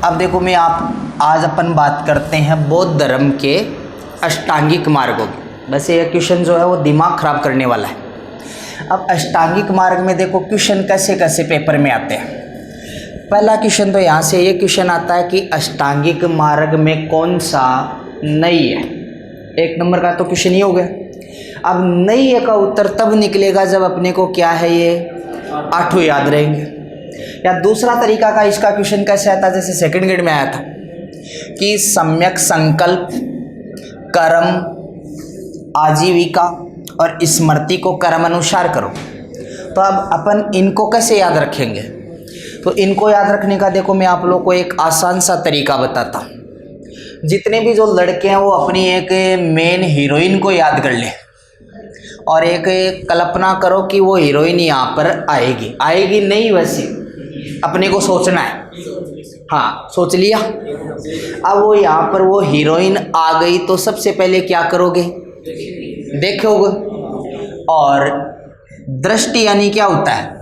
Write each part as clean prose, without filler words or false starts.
अब देखो आज अपन बात करते हैं बौद्ध धर्म के अष्टांगिक मार्गों की। वैसे ये क्वेश्चन जो है वो दिमाग खराब करने वाला है। अब अष्टांगिक मार्ग में देखो क्वेश्चन कैसे कैसे पेपर में आते हैं। पहला क्वेश्चन तो यहाँ से ये क्वेश्चन आता है कि अष्टांगिक मार्ग में कौन सा नहीं है। एक नंबर का तो क्वेश्चन ही हो गया। अब नहीं है का उत्तर तब निकलेगा जब अपने को क्या है ये आठों याद रहेंगे। या दूसरा तरीका का इसका क्वेश्चन कैसे आता है, जैसे सेकंड ग्रेड में आया था कि सम्यक संकल्प, कर्म, आजीविका और स्मृति को कर्म अनुसार करो। तो अब अपन इनको कैसे याद रखेंगे? तो इनको याद रखने का देखो मैं आप लोग को एक आसान सा तरीका बताता हूँ। जितने भी जो लड़के हैं वो अपनी एक मेन हीरोइन को याद कर ले और एक कल्पना करो कि वो हीरोइन यहाँ पर आएगी नहीं, वैसे अपने को सोचना है। हाँ, सोच लिया। अब वो यहाँ पर वो हीरोइन आ गई तो सबसे पहले क्या करोगे? देखोगे। और दृष्टि यानी क्या होता है?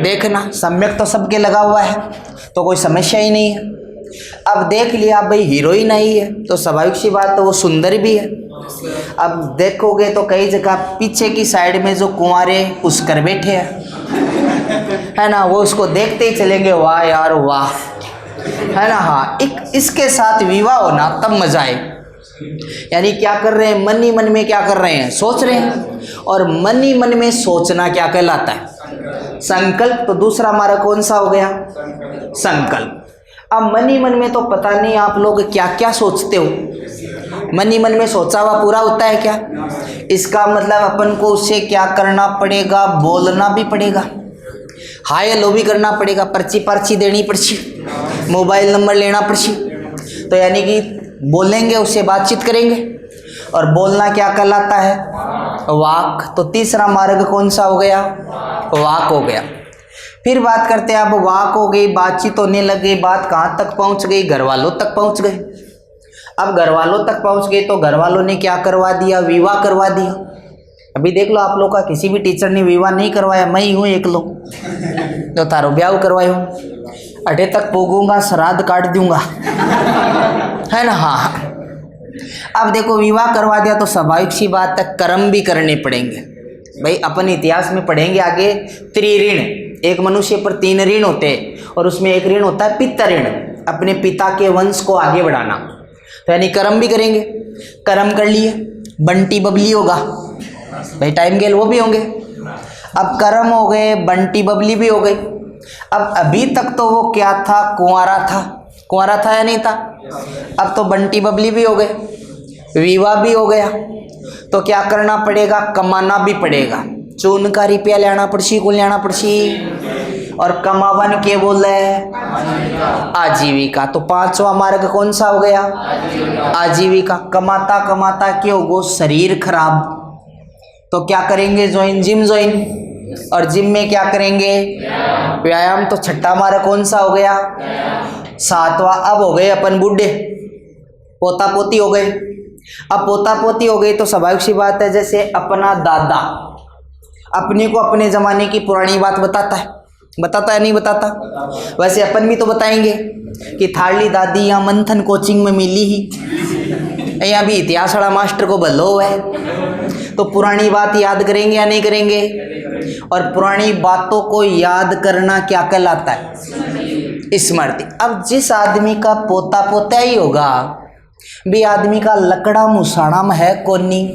देखना। सम्यक तो सबके लगा हुआ है तो कोई समस्या ही नहीं है। अब देख लिया भाई हीरोइन आई है तो स्वाभाविक सी बात तो वो सुंदर भी है। अब देखोगे तो कई जगह पीछे की साइड में जो कुंवारे पुष्कर बैठे हैं है ना, वो उसको देखते ही चलेंगे, वाह यार वाह, है ना। हाँ, इसके साथ विवाह होना तब मजा आए। यानी क्या कर रहे हैं? मन ही मन में क्या कर रहे हैं? सोच रहे हैं। और मन ही मन में सोचना क्या कहलाता है? संकल्प। तो दूसरा हमारा कौन सा हो गया? संकल्प। अब मन ही मन में तो पता नहीं आप लोग क्या क्या सोचते हो। मन ही मन में सोचा हुआ पूरा होता है क्या? इसका मतलब अपन को उससे क्या करना पड़ेगा? बोलना भी पड़ेगा, हाय हेलो भी करना पड़ेगा, पर्ची देनी पड़ची, मोबाइल नंबर लेना पड़ची। तो यानी कि बोलेंगे, उससे बातचीत करेंगे। और बोलना क्या कहलाता है? वाक। तो तीसरा मार्ग कौन सा हो गया? वाक हो गया। फिर बात करते हैं, अब वाक हो गई, बातचीत होने लग गई, बात कहाँ तक पहुँच गई? घर वालों तक पहुँच गए। अब घर वालों तक पहुँच गए तो घर वालों ने क्या करवा दिया? विवाह करवा दिया। अभी देख लो आप लोग का किसी भी टीचर ने विवाह नहीं करवाया, मैं ही हूँ एक लो तो तारो ब्याह करवाया हूँ। अठे तक पोगूंगा, श्राद्ध काट दूंगा, है ना। हाँ, अब देखो विवाह करवा दिया तो स्वाभाविक सी बात है कर्म भी करने पड़ेंगे। भाई अपन इतिहास में पढ़ेंगे आगे, त्रिऋण। एक मनुष्य पर 3 ऋण होते हैं और उसमें एक ऋण होता है पिता ऋण, अपने पिता के वंश को आगे बढ़ाना। तो यानी कर्म भी करेंगे। कर्म कर लिए, बंटी बबली होगा भाई, टाइम गेल वो भी होंगे। अब कर्म हो गए, बंटी बबली भी हो गई। अब अभी तक तो वो क्या था? कुंवारा था या नहीं था? अब तो बंटी बबली भी हो गए, विवाह भी हो गया। तो क्या करना पड़ेगा? कमाना भी पड़ेगा। चून का रुपया लेना पड़सी, कुल लेना पड़सी। और कमावन के बोले आजीविका। तो 5वां मार्ग कौन सा हो गया? आजीविका। कमाता कमाता क्या होगा? शरीर खराब। तो क्या करेंगे? Gym join. और जिम में क्या करेंगे? व्यायाम। तो छठा मार्ग कौन सा हो गया? 7वां। अब हो गए अपन बूढ़े, पोता पोती हो गए। अब पोता पोती हो गई तो स्वाभाविक सी बात है, जैसे अपना दादा अपने को अपने ज़माने की पुरानी बात बताता है नहीं बताता? वैसे अपन भी तो बताएंगे कि थाली दादी यहाँ मंथन कोचिंग में मिली ही, यहाँ भी इतिहास वाला मास्टर को भलो है। तो पुरानी बात याद करेंगे या नहीं करेंगे? और पुरानी बातों को याद करना क्या कहलाता है? स्मृति। अब जिस आदमी का पोता पोता ही होगा भी आदमी का लकड़ा मुसाणाम है कोनी,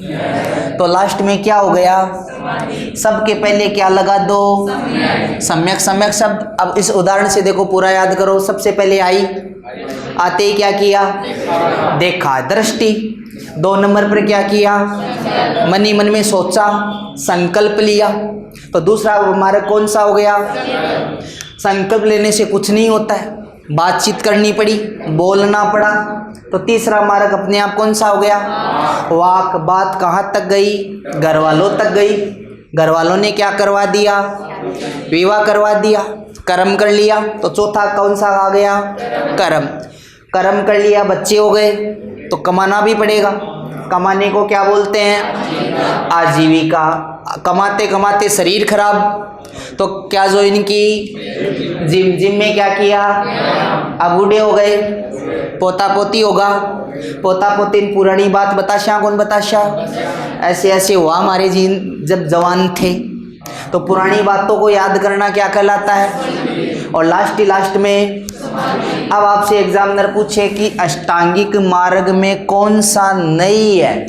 तो लास्ट में क्या हो गया? सबके पहले क्या लगा दो? सम्यक। सम्यक शब्द। अब इस उदाहरण से देखो पूरा याद करो। सबसे पहले आई, आते ही क्या किया? देखा, दृष्टि। 2 नंबर पर क्या किया? मन ही मन में सोचा, संकल्प लिया। तो दूसरा मार्ग कौन सा हो गया? संकल्प लेने से कुछ नहीं होता है, बातचीत करनी पड़ी, बोलना पड़ा। तो तीसरा मार्ग अपने आप कौन सा हो गया? वाक। बात कहाँ तक गई? घर वालों तक गई। घर वालों ने क्या करवा दिया? विवाह करवा दिया। कर्म कर लिया। तो चौथा कौन सा आ गया? कर्म। कर्म कर लिया, बच्चे हो गए तो कमाना भी पड़ेगा। कमाने को क्या बोलते हैं? आजीविका। कमाते कमाते शरीर खराब, तो क्या ज्वाइन की? जिम में क्या किया? अब बूढ़े हो गए, पोता पोती होगा। पोता पोती पुरानी बात बताशा, कौन बताशा? ऐसे ऐसे हुआ हमारे जी जब जवान थे। तो पुरानी बातों को याद करना क्या कहलाता है? और लास्ट में अब आपसे एग्जामिनर पूछे कि अष्टांगिक मार्ग में कौन सा नहीं है,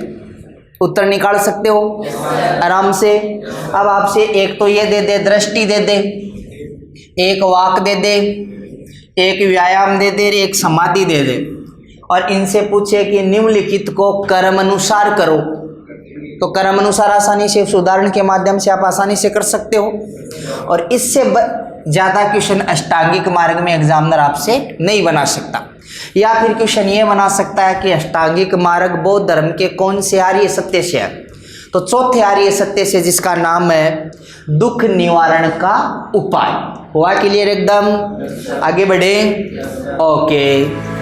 उत्तर निकाल सकते हो आराम से। अब आपसे एक तो ये दे दे, दृष्टि दे दे, एक वाक दे दे, एक व्यायाम दे दे, एक समाधि दे दे, और इनसे पूछे कि निम्नलिखित को कर्म अनुसार करो, तो कर्म अनुसार आसानी से, उदाहरण के माध्यम से आप आसानी से कर सकते हो। और इससे ज़्यादा क्वेश्चन अष्टांगिक मार्ग में एग्जामिनर आपसे नहीं बना सकता। या फिर क्वेश्चन ये बना सकता है कि अष्टांगिक मार्ग बौद्ध धर्म के कौन से आर्य सत्य से है, तो चौथे आर्य सत्य से, जिसका नाम है दुख निवारण का उपाय। हुआ क्लियर एकदम? आगे बढ़े? ओके।